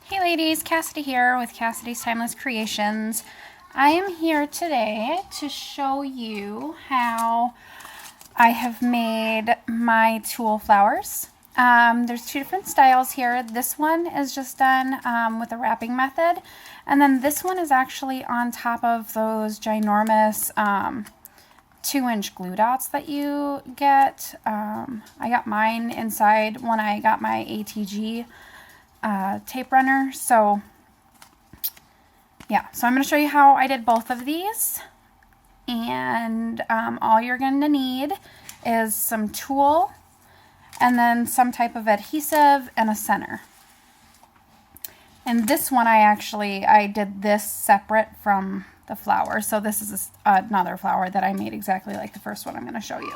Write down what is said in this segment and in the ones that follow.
Hey ladies, Cassidy here with Cassidy's Timeless Creations. I am here today to show you how I have made my tulle flowers. There's two different styles here. This one is just done with a wrapping method, and then this one is actually on top of those ginormous 2-inch glue dots that you get. I got mine inside when I got my ATG tape runner. So yeah, so I'm going to show you how I did both of these, and all you're going to need is some tulle and then some type of adhesive and a center. And this one I did this separate from the flower, so this is another flower that I made exactly like the first one I'm going to show you.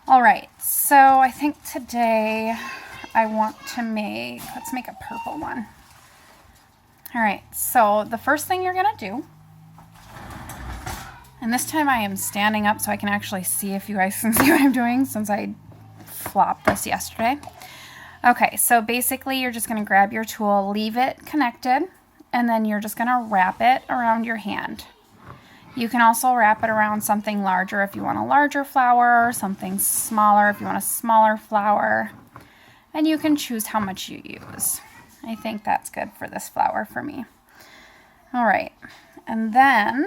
Alright, so I think today I want to let's make a purple one. Alright, so the first thing you're going to do, and this time I am standing up so I can actually see if you guys can see what I'm doing since I flopped this yesterday. Okay, so basically you're just going to grab your tulle, leave it connected, and then you're just going to wrap it around your hand. You can also wrap it around something larger if you want a larger flower, or something smaller if you want a smaller flower. And you can choose how much you use. I think that's good for this flower for me. All right, and then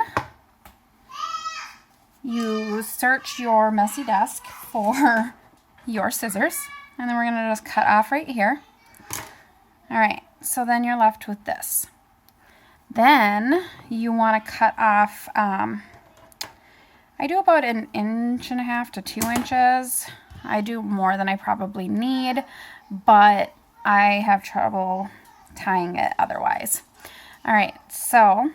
you search your messy desk for your scissors, and then we're gonna just cut off right here. All right, so then you're left with this. Then you wanna cut off, I do about 1.5 inches to 2 inches. I do more than I probably need, but I have trouble tying it otherwise. All right, so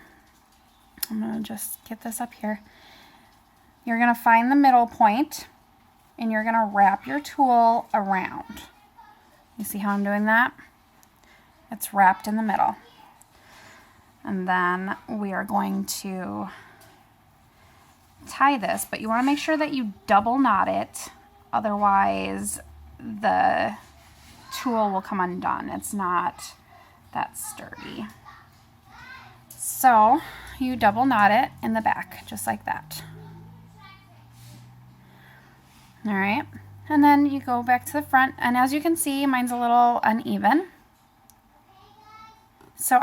I'm gonna just get this up here. You're gonna find the middle point and you're gonna wrap your tulle around. You see how I'm doing that? It's wrapped in the middle. And then we are going to tie this, but you wanna make sure that you double knot it, otherwise the tulle will come undone. It's not that sturdy. So you double knot it in the back, just like that. All right, and then you go back to the front, and as you can see, mine's a little uneven. So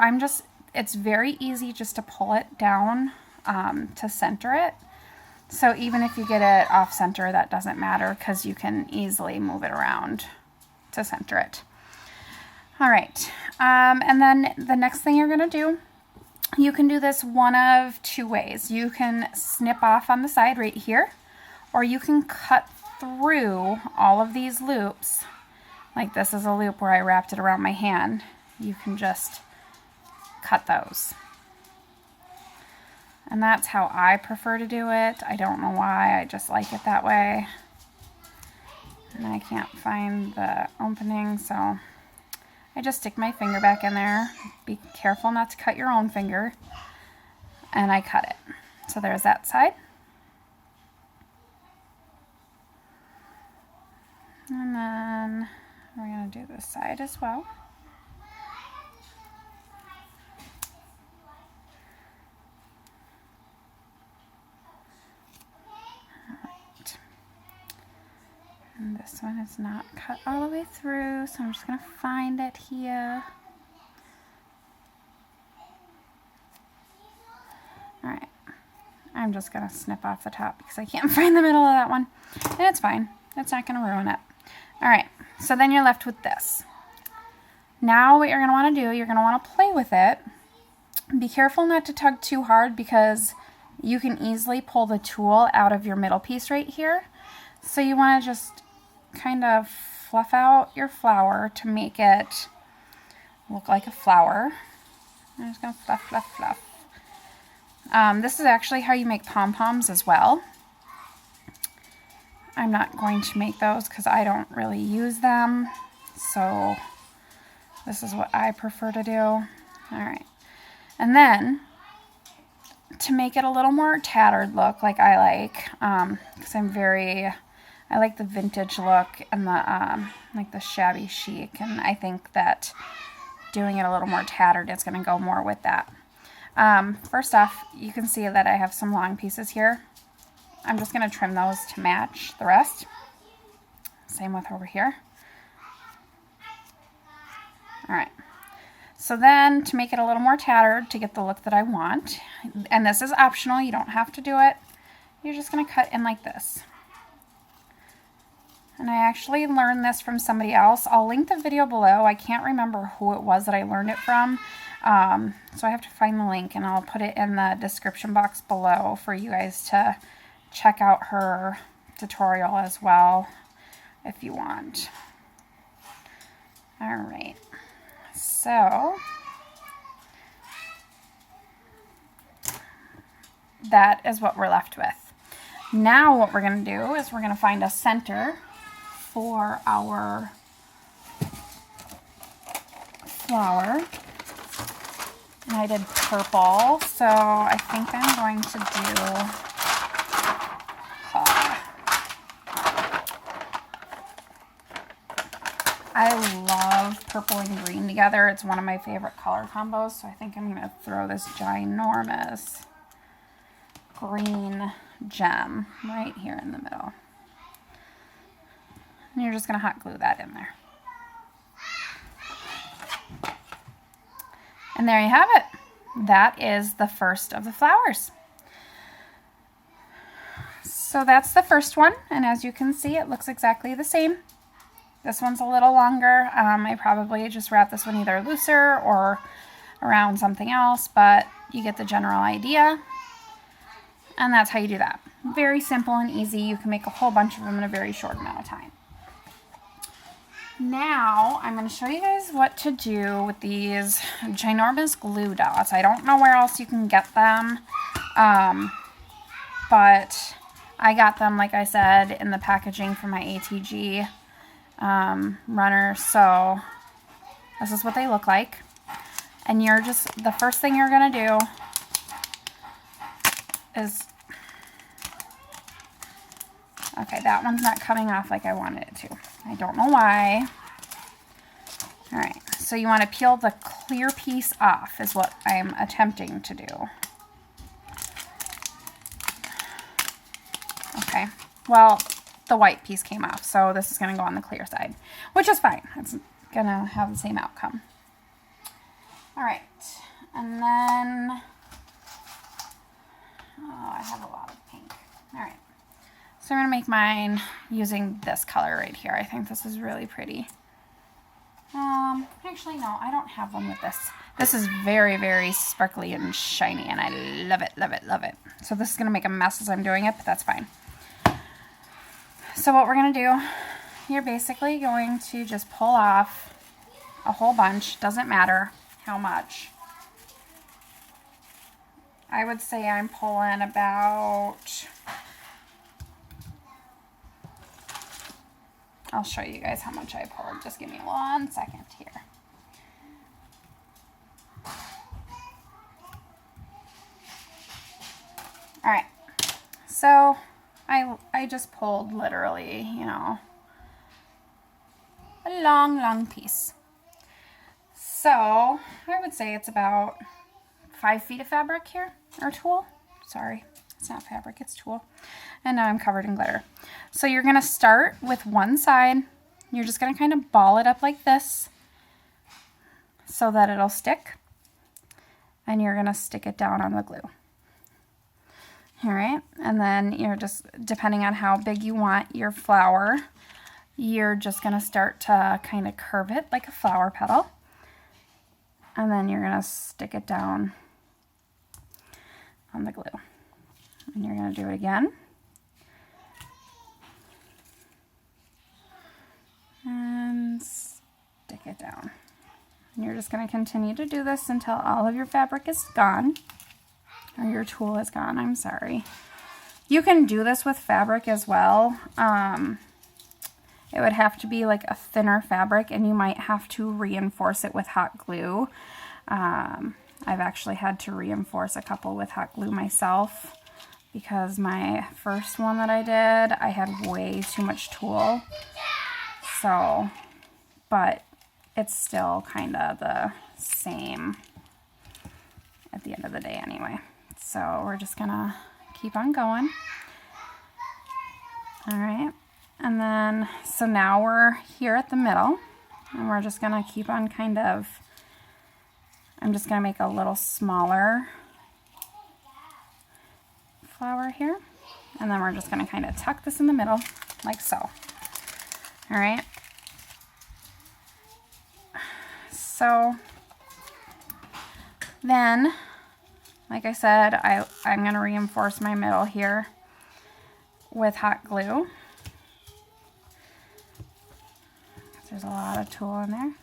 it's very easy just to pull it down to center it. So even if you get it off center, that doesn't matter because you can easily move it around to center it. All right, and then the next thing you're gonna do, you can do this one of two ways. You can snip off on the side right here, or you can cut through all of these loops. Like this is a loop where I wrapped it around my hand. You can just cut those. And that's how I prefer to do it. I don't know why, I just like it that way. And I can't find the opening, so I just stick my finger back in there. Be careful not to cut your own finger. And I cut it. So there's that side. And then we're going to do this side as well. Alright. And this one is not cut all the way through, so I'm just going to find it here. Alright. I'm just going to snip off the top because I can't find the middle of that one. And it's fine. It's not going to ruin it. Alright, so then you're left with this. Now what you're going to want to do, you're going to want to play with it. Be careful not to tug too hard because you can easily pull the tulle out of your middle piece right here. So you want to just kind of fluff out your flower to make it look like a flower. I'm just going to fluff, fluff, fluff. This is actually how you make pom-poms as well. I'm not going to make those because I don't really use them. So this is what I prefer to do. All right. And then to make it a little more tattered look like I like, because I like the vintage look and the like the shabby chic, and I think that doing it a little more tattered, it's going to go more with that. First off, you can see that I have some long pieces here. I'm just going to trim those to match the rest. Same with over here. All right. So then to make it a little more tattered, to get the look that I want, and this is optional, you don't have to do it, you're just going to cut in like this. And I actually learned this from somebody else. I'll link the video below. I can't remember who it was that I learned it from. So I have to find the link, and I'll put it in the description box below for you guys to check out her tutorial as well if you want. All right. So that is what we're left with. Now what we're going to do is we're going to find a center for our flower. And I did purple, so I think I'm going to do I love purple and green together. It's one of my favorite color combos, so I think I'm going to throw this ginormous green gem right here in the middle. And you're just going to hot glue that in there. And there you have it. That is the first of the flowers. So that's the first one, and as you can see, it looks exactly the same. This one's a little longer. I probably just wrap this one either looser or around something else, but you get the general idea. And that's how you do that. Very simple and easy. You can make a whole bunch of them in a very short amount of time. Now, I'm going to show you guys what to do with these ginormous glue dots. I don't know where else you can get them, but I got them, like I said, in the packaging for my ATG runner. So this is what they look like. And you're just, the first thing you're going to do is, okay, that one's not coming off like I wanted it to. I don't know why. All right, so you want to peel the clear piece off is what I'm attempting to do. Okay, well, the white piece came off, so this is going to go on the clear side, which is fine. It's going to have the same outcome. All right, and then, oh, I have a lot of pink. All right, so I'm going to make mine using this color right here. I think this is really pretty. Actually, no, I don't have one with this. This is very, very sparkly and shiny, and I love it, love it, love it. So this is going to make a mess as I'm doing it, but that's fine. So what we're going to do, you're basically going to just pull off a whole bunch. Doesn't matter how much. I would say I'm pulling about, I'll show you guys how much I poured. Just give me 1 second here. All right, so I just pulled literally, you know, a long, long piece. So I would say it's about 5 feet of fabric here, or tulle. Sorry, it's not fabric, it's tulle. And now I'm covered in glitter. So you're gonna start with one side. You're just gonna kind of ball it up like this so that it'll stick. And you're gonna stick it down on the glue. All right, and then you're just, depending on how big you want your flower, you're just gonna start to kind of curve it like a flower petal. And then you're gonna stick it down on the glue. And you're gonna do it again. And stick it down. And you're just gonna continue to do this until all of your fabric is gone. Or your tulle is gone, I'm sorry. You can do this with fabric as well. It would have to be like a thinner fabric, and you might have to reinforce it with hot glue. I've actually had to reinforce a couple with hot glue myself because my first one that I did, I had way too much tulle. So, but it's still kind of the same at the end of the day anyway. So we're just gonna keep on going. All right, and then, so now we're here at the middle, and we're just gonna keep on kind of, I'm just gonna make a little smaller flower here, and then we're just gonna kind of tuck this in the middle, like so. All right, so then, like I said, I'm gonna reinforce my middle here with hot glue. There's a lot of tulle in there.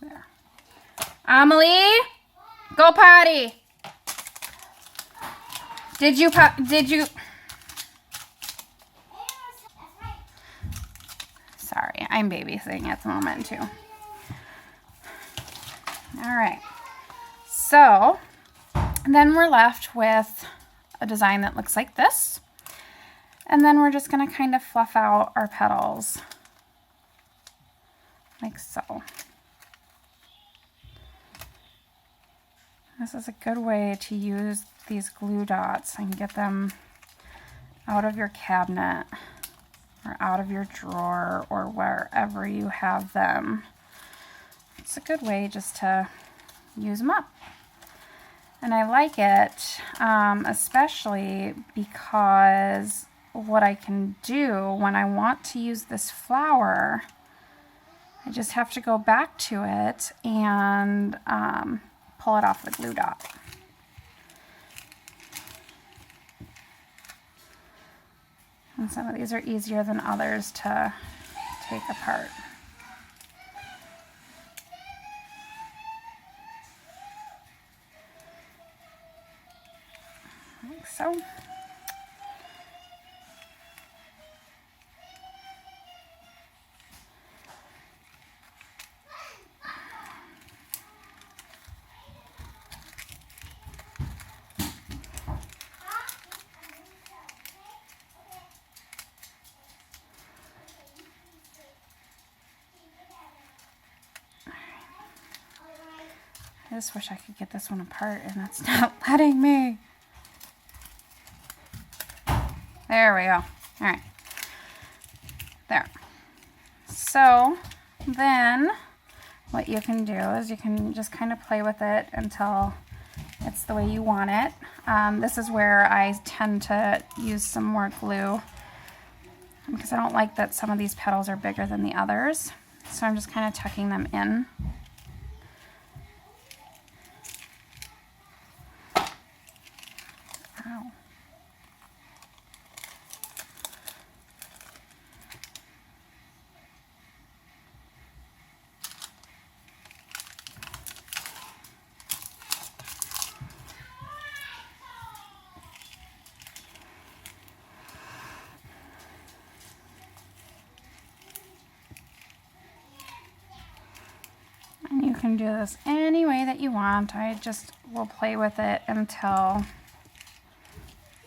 There. Amelie, go potty. Did you? Sorry, I'm babysitting at the moment too. All right. So then we're left with a design that looks like this. And then we're just going to kind of fluff out our petals like so. This is a good way to use these glue dots and get them out of your cabinet or out of your drawer or wherever you have them. It's a good way just to use them up. And I like it, especially because what I can do when I want to use this flower, I just have to go back to it and pull it off the glue dot. And some of these are easier than others to take apart. Like so. I just wish I could get this one apart, and it's not letting me. There we go. All right. There. So then what you can do is you can just kind of play with it until it's the way you want it. This is where I tend to use some more glue because I don't like that some of these petals are bigger than the others. So I'm just kind of tucking them in. Ow. And you can do this any way that you want. I just will play with it until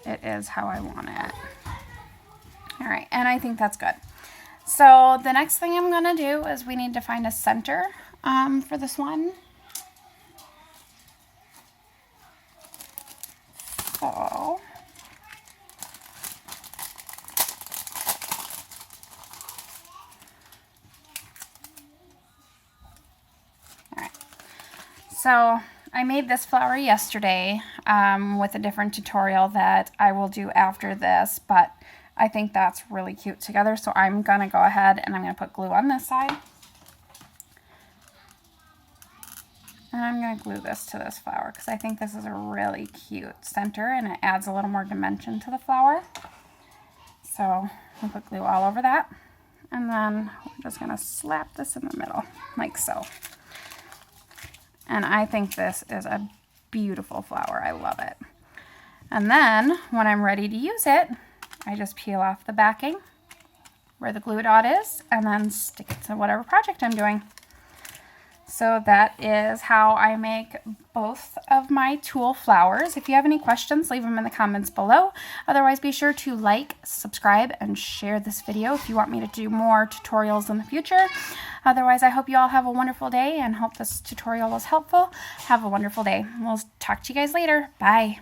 it is how I want it. All right, and I think that's good. So the next thing I'm gonna do is we need to find a center for this one. So, all right, so I made this flower yesterday with a different tutorial that I will do after this, but I think that's really cute together. So I'm gonna go ahead and I'm gonna put glue on this side. And I'm gonna glue this to this flower because I think this is a really cute center and it adds a little more dimension to the flower. So we'll put glue all over that. And then we're just gonna slap this in the middle like so. And I think this is a beautiful flower. I love it. And then when I'm ready to use it, I just peel off the backing where the glue dot is and then stick it to whatever project I'm doing. So that is how I make both of my tulle flowers. If you have any questions, leave them in the comments below. Otherwise, be sure to like, subscribe, and share this video if you want me to do more tutorials in the future. Otherwise, I hope you all have a wonderful day and hope this tutorial was helpful. Have a wonderful day. We'll talk to you guys later. Bye.